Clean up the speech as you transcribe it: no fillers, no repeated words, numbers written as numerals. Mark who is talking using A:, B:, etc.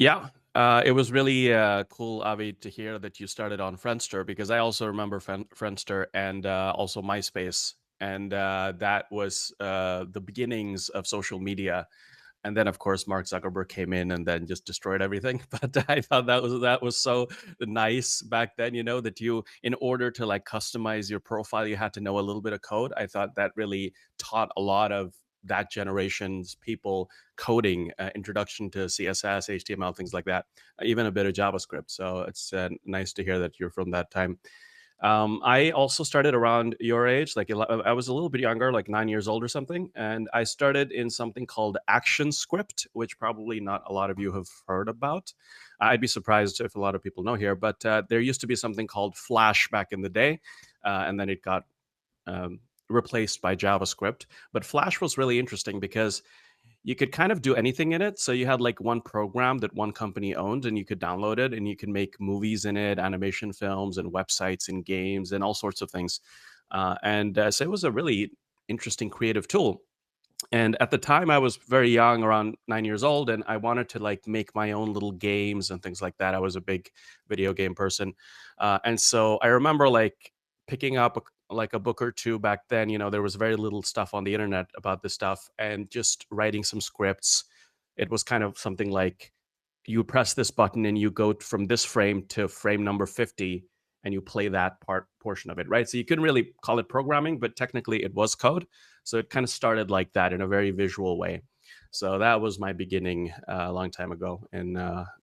A: Yeah, it was really cool, Avi, to hear that you started on Friendster because I also remember Friendster and also MySpace, and that was the beginnings of social media. And then, of course, Mark Zuckerberg came in and then just destroyed everything. But I thought that was so nice back then, that you, in order to like customize your profile, you had to know a little bit of code. I thought that really taught a lot of that generation's people coding, introduction to CSS, HTML, things like that, even a bit of JavaScript. So it's nice to hear that you're from that time. I also started around your age, like I was a little bit younger, like 9 years old or something, and I started in something called ActionScript, which probably not a lot of you have heard about. I'd be surprised if a lot of people know here, but there used to be something called Flash back in the day, and then it got replaced by JavaScript. But Flash was really interesting because you could kind of do anything in it. So you had like one program that one company owned, and you could download it, and you can make movies in it, animation films, and websites, and games, and all sorts of things. And so it was a really interesting creative tool. And at the time, I was very young, around 9 years old, and I wanted to like make my own little games and things like that. I was a big video game person, and so I remember like picking up like a book or two back then. There was very little stuff on the internet about this stuff, and just writing some scripts. It was kind of something like you press this button and you go from this frame to frame number 50, and you play that portion of it, right? So you couldn't really call it programming, but technically it was code. So it kind of started like that in a very visual way. So that was my beginning a long time ago in